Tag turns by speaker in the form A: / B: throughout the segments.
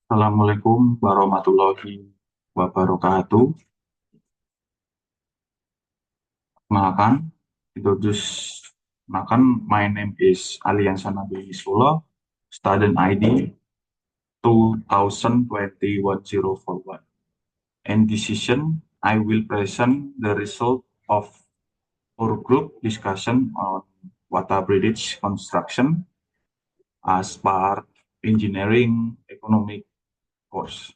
A: Assalamualaikum warahmatullahi wabarakatuh. Perkenalkan, my name is Aliansa Nabi Sula, student ID 2020-1041. In this session, I will present the result of our group discussion on water bridge construction as part engineering economic course.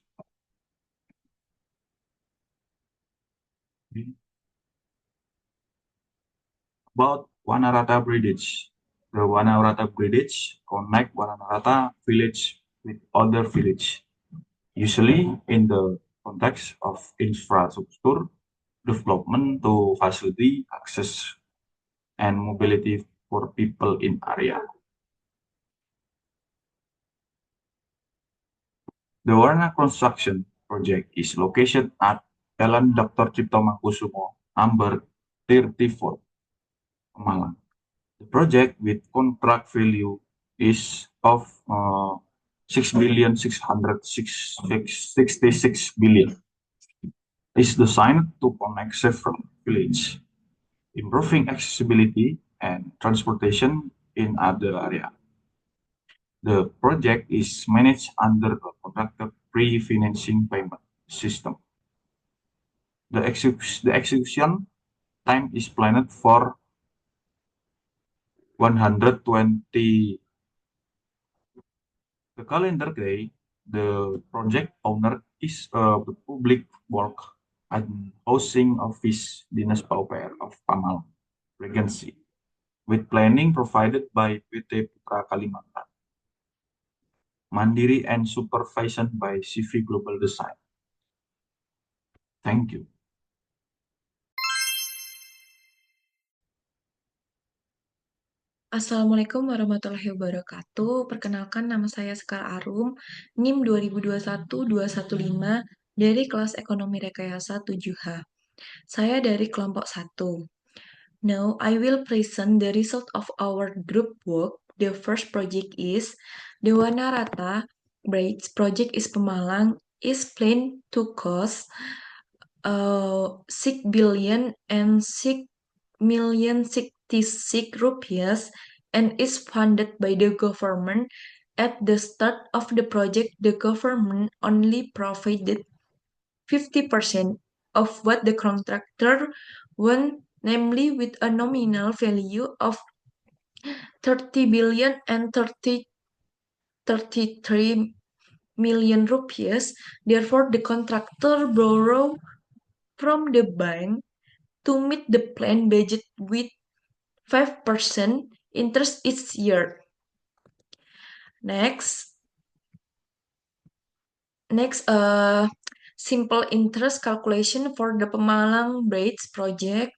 A: About Wanarata Bridge. The Wanarata Bridge connect Wanarata village with other village, usually in the context of infrastructure development to facilitate access and mobility for people in area. The Warna construction project is located at Jalan Dr. Cipto Mangunkusumo, number 34, Malang. The project with contract value is of 6,666 billion is designed to connect several villages, improving accessibility and transportation in other area. The project is managed under a contractor pre-financing payment system. The execution time is planned for 120. The calendar day, the project owner is the Public Work and Housing Office Dinas PUPR of Pamalang Regency, with planning provided by PT Putra Kalimantan, Mandiri and supervision by CV Global Design. Thank you.
B: Assalamualaikum warahmatullahi wabarakatuh. Perkenalkan, nama saya Sekar Arum, NIM 2021-215 dari kelas Ekonomi Rekayasa 7H. Saya dari kelompok 1. Now, I will present the result of our group work. The first project is the Wanarata Bridge project is Pemalang is planned to cost 6 billion and 6,066 rupiahs and is funded by the government. At the start of the project, the government only provided 50% of what the contractor won, namely with a nominal value of 30 billion and 33 million rupiahs. Therefore, the contractor borrowed from the bank to meet the planned budget with 5% interest each year. Next, simple interest calculation for the Pemalang Bridge project.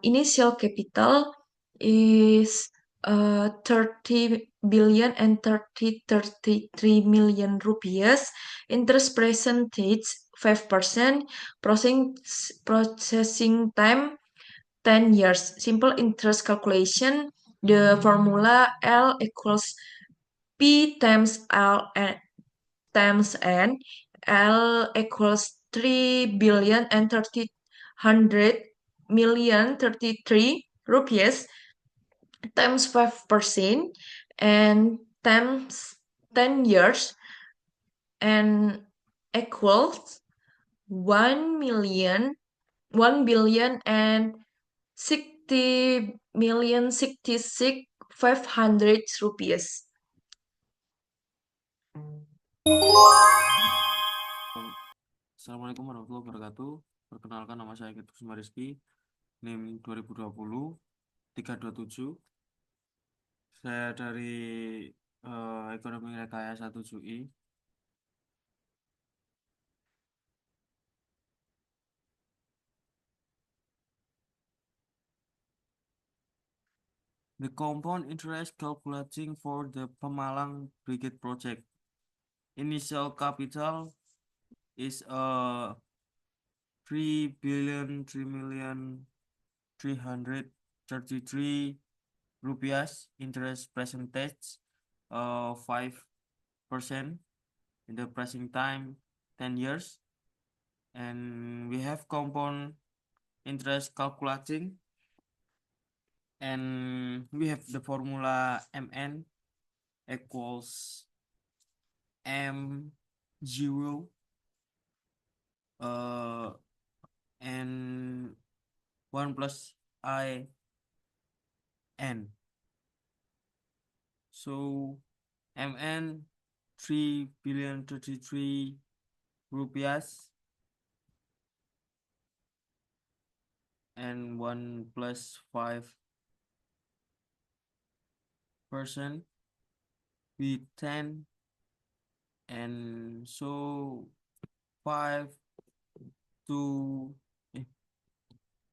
B: Initial capital is 30 billion and 33 million rupiahs. Interest percentage 5%. Processing time 10 years. Simple interest calculation. The formula L equals P times L times N. L equals 3 billion and 33 rupiahs times 5% and times 10 years and equals 1 billion and 60,066,500 rupiahs.
C: Assalamualaikum warahmatullahi wabarakatuh. Perkenalkan, nama saya Gitu Rizky, NIM 2020-327. Saya dari Ekonomi Rekayasa 7I. The compound interest calculating for the Pemalang Brigade project. Initial capital is 3,333 rupiahs. Interest percentage 5%. in the present time 10 years, and we have compound interest calculating, and we have the formula mn equals m0 and 1 plus I n. So mn 3,033 rupiahs and 1 plus 5% with 10, and so 5 to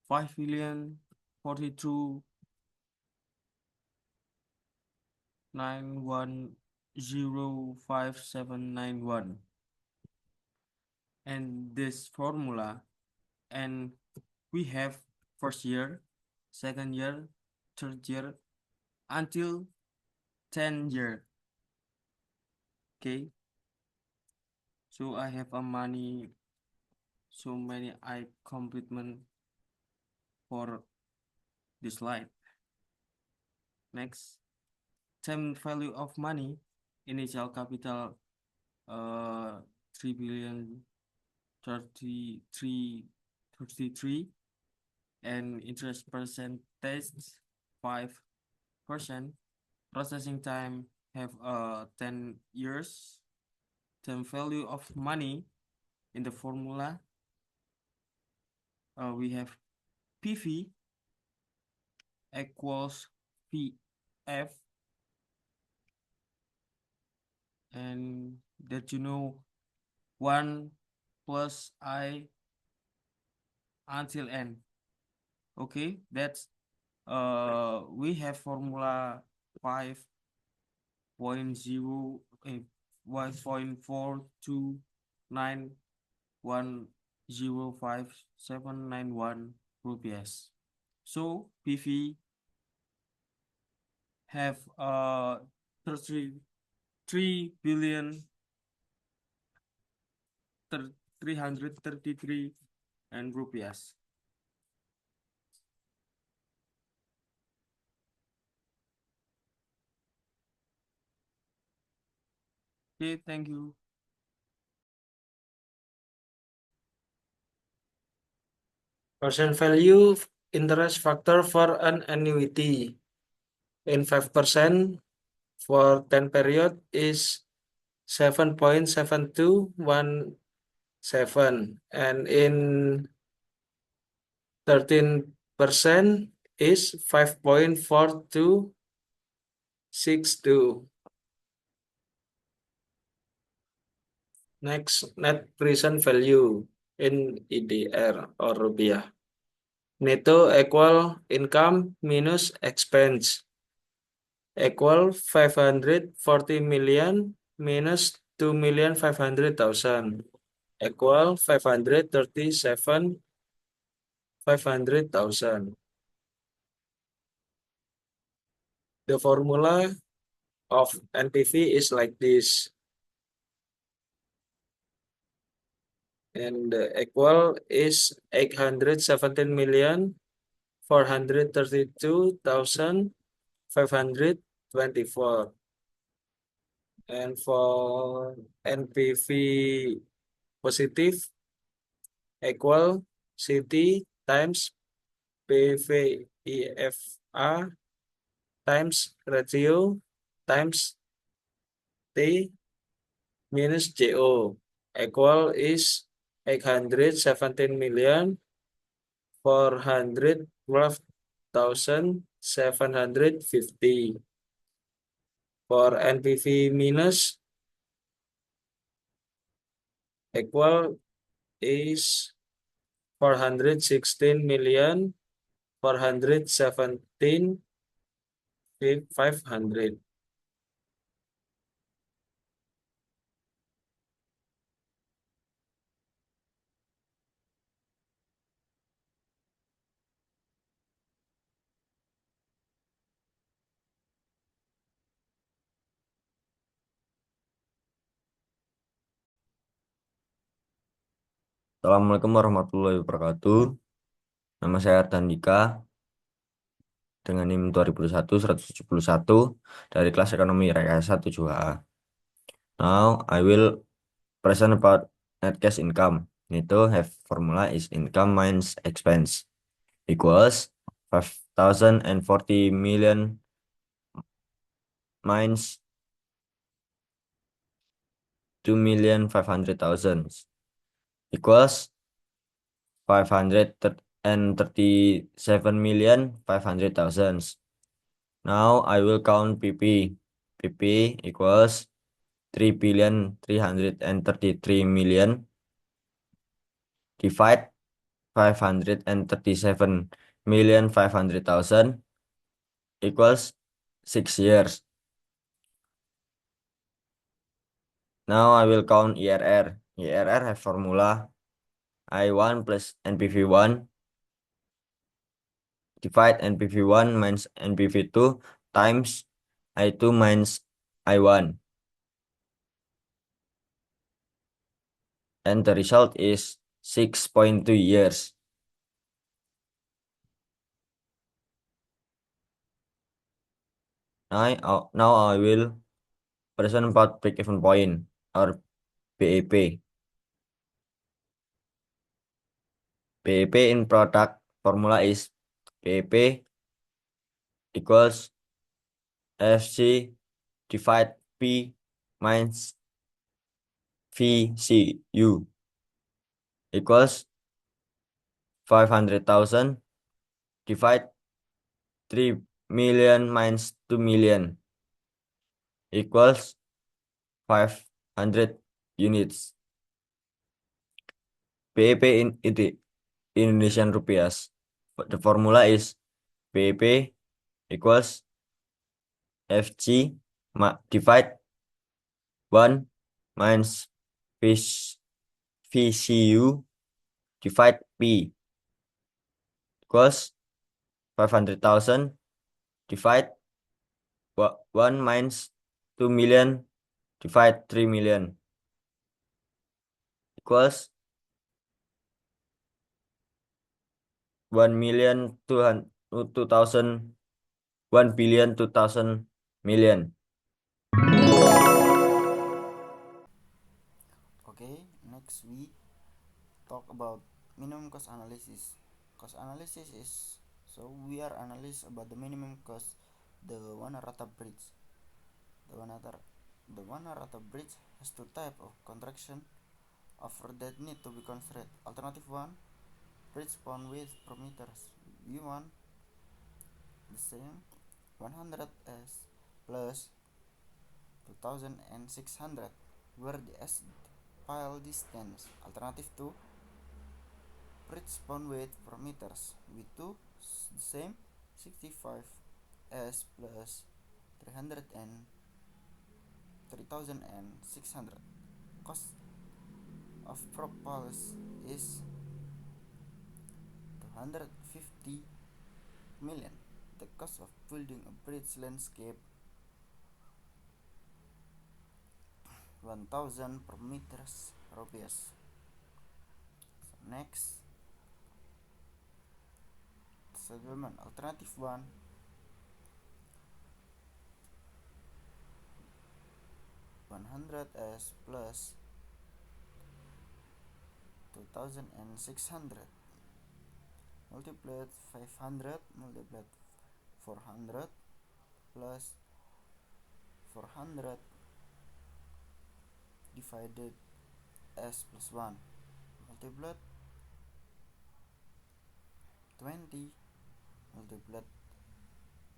C: 5,042,910 5791, and this formula, and we have first year, second year, third year until 10 year. Okay, so I have a money, so many I complement for this slide. Next, time value of money, initial capital 3,033,033, and interest percentage 5%. Processing time have 10 years. Time value of money in the formula, we have PV equals PF, and that 1 plus I until n. Okay, that's we have formula 5.0 1.429105791 rupiahs. So PV have 3 billion 333 and rupiahs. Okay, thank you.
D: Percent value interest factor for an annuity in 5% for 10 period is 7.7217, and in 13% is 5.4262. Next, net present value in IDR or rupiah. Netto equal income minus expense equal 540 million minus 2,500,000 equal 537,500,000. The formula of NPV is like this, and the equal is 817,432,524. And for NPV positive equal CT times PVIFA times ratio times T minus JO equal is 817,412,750. For NPV minus equal is 416,417,500.
E: Assalamualaikum warahmatullahi wabarakatuh. Nama saya Ardandika dengan NIM 2021-171 dari kelas ekonomi rekayasa 7A. Now I will present about net cash income. Need to have formula is income minus expense equals 5,040 million minus 2,500,000 equals 537,500,000. Now I will count PP. PP equals 3,333,000,000 divide 537,500,000 equals 6 years. Now I will count IRR. IRR have formula I1 plus NPV1 divide NPV1 minus NPV2 times I2 minus I1. And the result is 6.2 years. Now I will present about break-even point or BEP. BEP in product formula is BEP equals FC divide P minus VCU equals 500,000 divide 3 million minus 2 million equals 500 units. BEP in Indonesian rupiah. The formula is BEP equals FC divide 1 minus VCU divide P equals 500,000 divide 1 minus 2 million divide 3 million equals 1,2,000,000,000.
F: Okay, next we talk about minimum cost analysis. Cost analysis is we are analyze about the minimum cost the One-Arata bridge. The One-Arata bridge has two types of construction offer that need to be constructed. Alternative 1, bridge span width per meters. V1 the same 100 s plus 2,600 where the s pile distance. Alternative 2, bridge span width per meters. V2 the same 65 s plus 3,600. Cost of propulse is 250 million. The cost of building a bridge landscape 1,000 per meters rupiah. Next, settlement. Alternative 1, 100 s plus 2,600 multiplied 500 multiplied 400 plus 400 divided s plus 1 multiplied 20 multiplied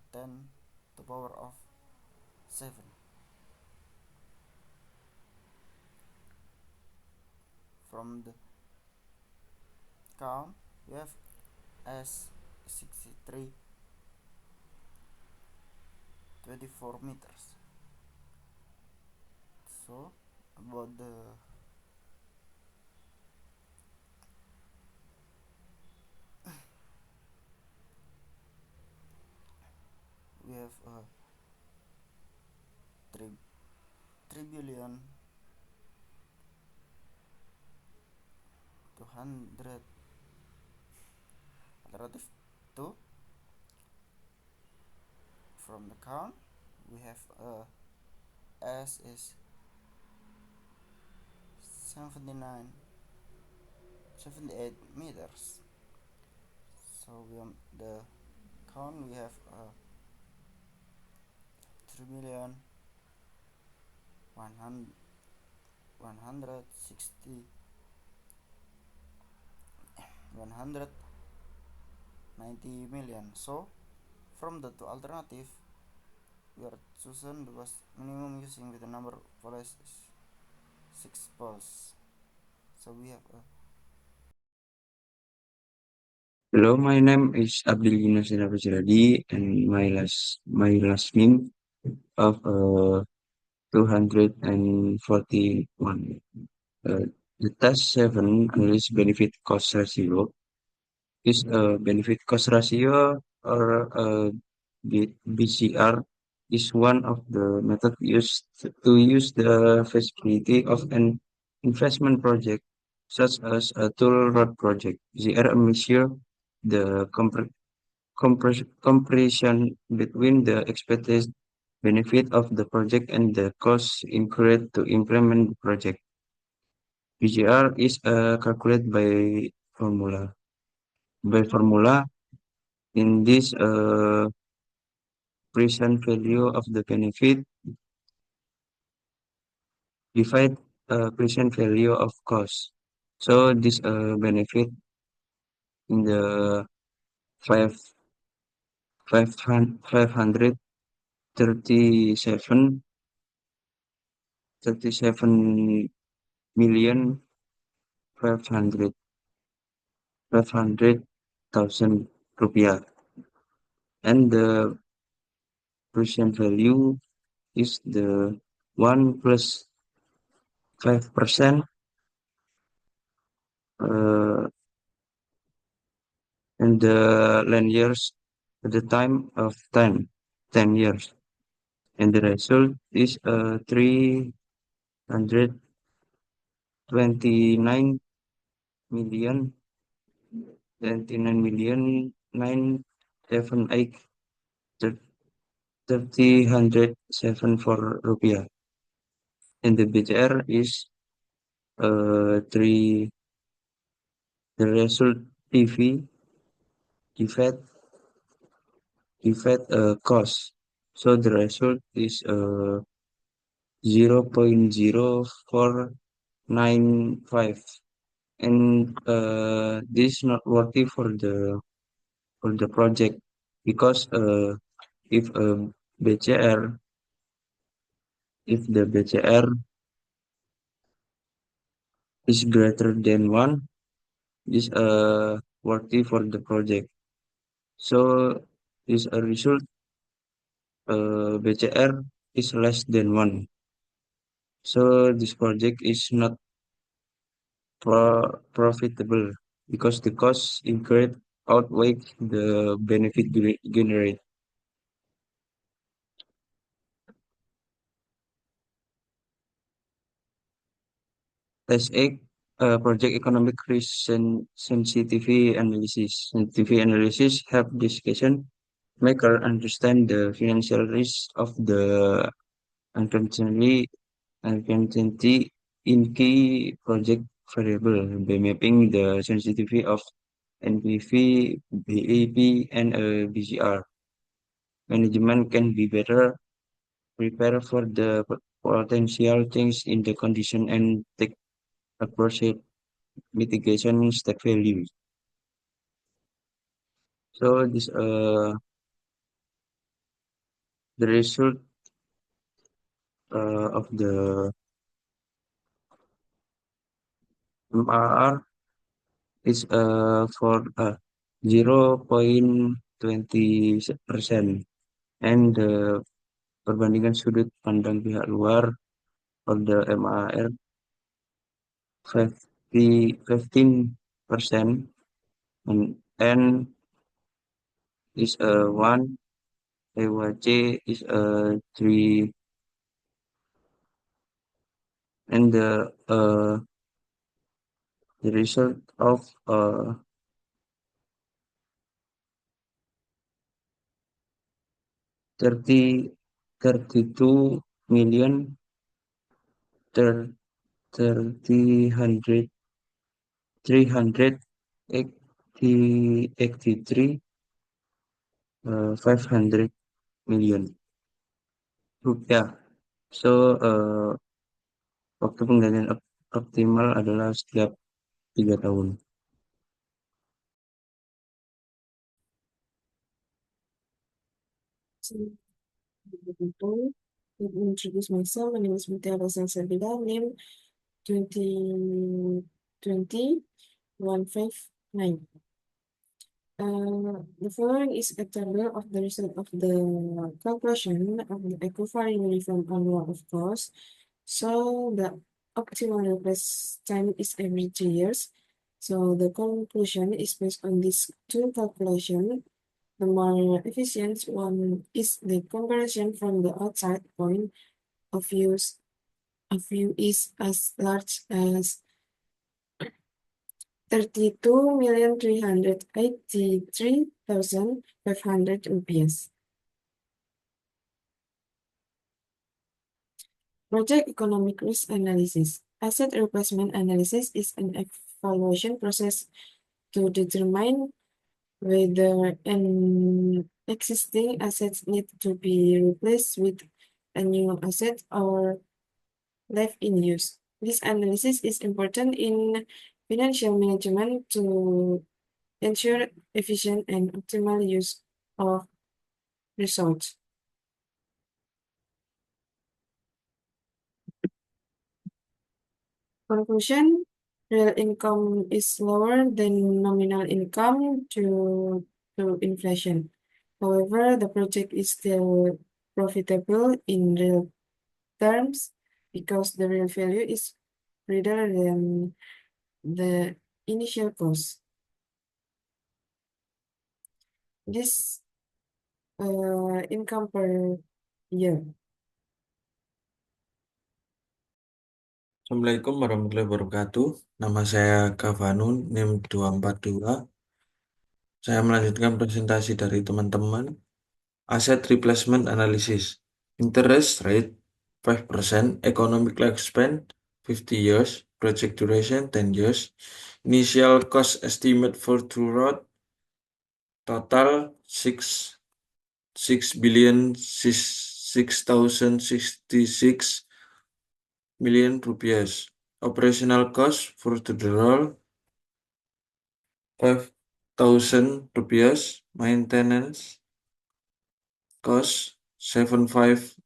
F: 10 to the power of 7. From the count we have s 63 24 meters. So about the we have 3 billion 100. Alternative 2, from the count we have S is 78 meters. So the count we have 3,160,190 million. So from the two alternative we are chosen because minimum using with the number of poles is 6 poles. So we have
G: Hello, my name is Abdul Yunus Rajadi, and my last name of 241. The task 7 analysis benefit cost ratio is a benefit cost ratio, or BCR, is one of the methods used to use the feasibility of an investment project, such as a toll road project. BCR measure the comparison between the expected benefit of the project and the cost incurred to implement the project. BCR is calculated formula. By formula, in this present value of the benefit divide present value of cost. So this benefit in the five 537 million 500,000 rupiah, and the present value is the 1 plus 5%, and the length years at the time of 10 years, and the result is 329 million 978 374 rupiah, and the BCR is 3 the result PV divide cost. So the result is 0.0495, and this is not worthy for the project, because if BCR if the BCR is greater than 1, is worthy for the project. So this result BCR is less than 1. So this project is not profitable, because the cost incurred outweigh the benefit generated. Test 8, project economic risk sensitivity analysis. Sensitivity analysis help discussion maker understand the financial risk of the uncertainty in key project variable by mapping the sensitivity of NPV, BAP, and BCR. Management can be better prepared for the potential change in the condition and take appropriate mitigation step values. So this the result of the MRR is for 0.20%, and the perbandingan sudut pandang pihak luar for the MRR 15%, and N is 1, EYC is 3, and the The result of 32 million 383 500 million rupiah. So waktu penggalian optimal adalah setiap 3 tahun.
H: So, let me introduce myself. My name is Mutia Rosan Sabila, name 2020-159. The following is a table of the result of the calculation of the equivalent uniform annual of cost. So the optimal replace time is every 3 years. So the conclusion is based on these two calculations. The more efficient one is the comparison from the outside point of view is as large as 32,383,500 rupees. Project economic risk analysis. Asset replacement analysis is an evaluation process to determine whether an existing assets need to be replaced with a new asset or left in use. This analysis is important in financial management to ensure efficient and optimal use of resources. Conclusion: real income is lower than nominal income due to inflation. However, the project is still profitable in real terms because the real value is greater than the initial cost. This income per year.
D: Assalamualaikum warahmatullahi wabarakatuh. Nama saya Kavanun, NIM 242. Saya melanjutkan presentasi dari teman-teman. Asset Replacement Analysis. Interest rate 5%, Economic Lifespan 50 years, Project Duration 10 years, Initial Cost Estimate for True Road, Total 6,066 million rupiah. Operational cost for the roll 5,000 rupiah. Maintenance cost 75,000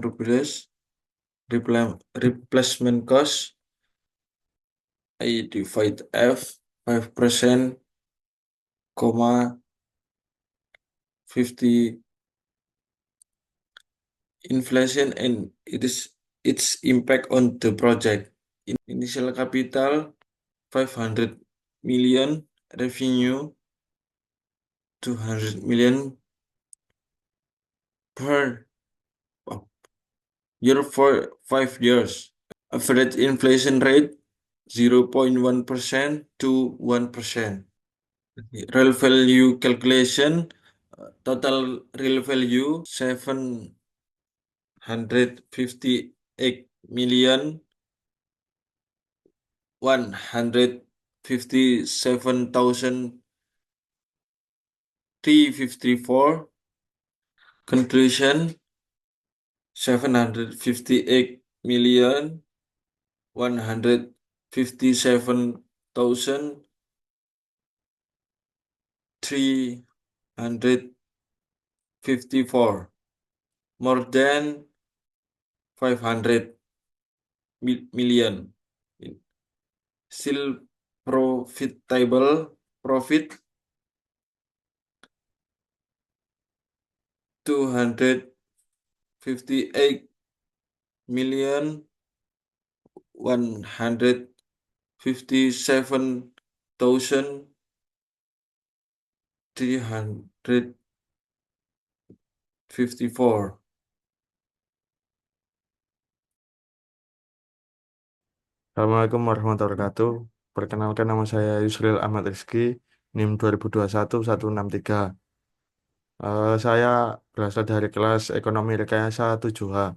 D: rupiah. Replacement cost I divide F 5%, 50 inflation and its impact on the project. Initial capital 500 million, revenue 200 million per year for 5 years. Average inflation rate 0.1% to 1%. Real value calculation, total real value 758,157,354. Conclusion 758,157,354. More than 500 million. Still profitable. Profit 258,157,354. Assalamualaikum warahmatullahi wabarakatuh. Perkenalkan, nama saya Yusril Ahmad Rizky, NIM 2021-163. Saya berasal dari kelas Ekonomi Rekayasa 7H.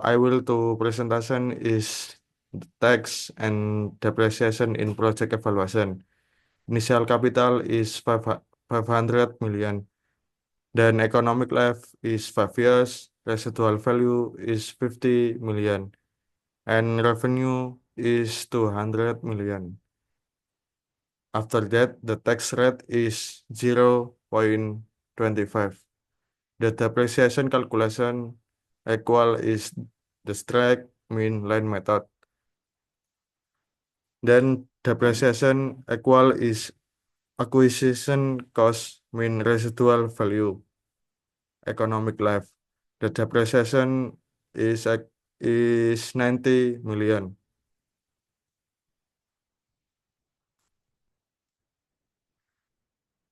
D: I will to presentation is the tax and depreciation in project evaluation. Initial capital is 500 million. Then economic life is 5 years. Residual value is 50 million. And revenue is 200 million. After that, the tax rate is 0.25. The depreciation calculation equal is the strike mean line method. Then depreciation equal is acquisition cost mean residual value economic life. The depreciation is 90 million.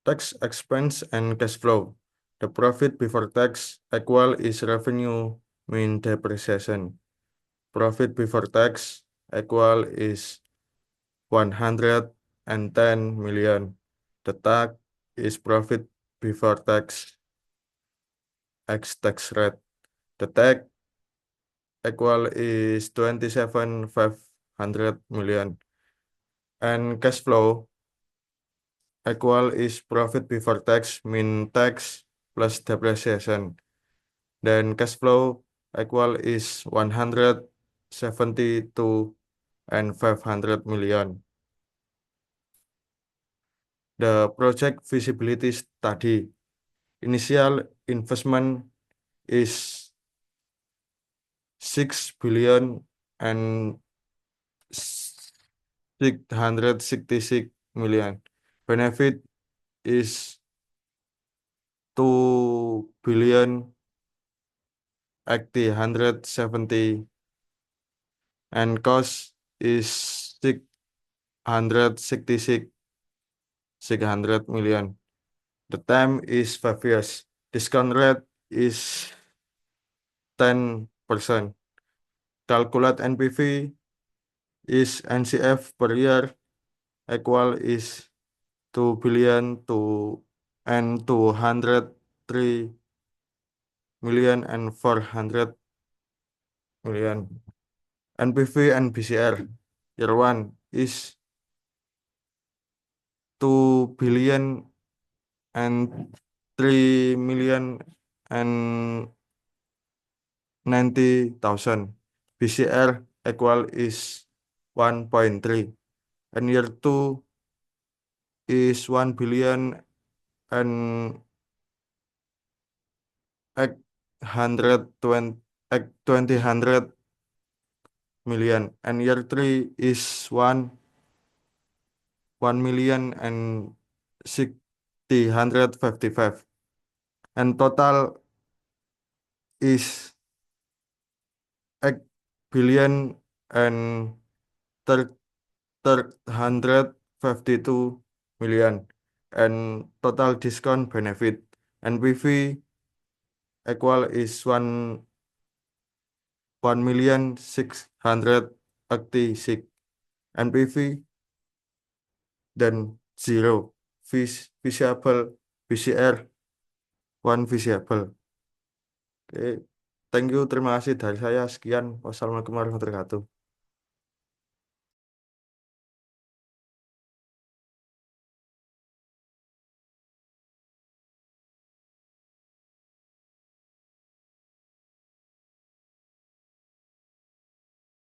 D: Tax expense and cash flow. The profit before tax equal is revenue mean depreciation. Profit before tax equal is 110 million. The tax is profit before tax x tax rate. The tax equal is 27,500 million. And cash flow equal is profit before tax mean tax plus depreciation. Then cash flow equal is 172 and 500 million. The project feasibility study. Initial investment is 6 billion and 666 million. Benefit is 2 billion 870 and cost is 666 600 million. The time is 5 years. Discount rate is 10%. Calculate NPV is NCF per year equal is 2 billion to and 203 million and 400 million. NPV and BCR year 1 is 2 billion and 3 million and 90,000. BCR equal is 1.3 and year 2 is 1 billion and 820 million and year 3 is 1 million and 655 and total is 8 billion and 352 million and total discount benefit. NPV equal is 1 million 686 NPV dan 0 visible VCR 1 visible. Oke, thank you, terima kasih dari saya. Sekian, wassalamualaikum warahmatullahi wabarakatuh.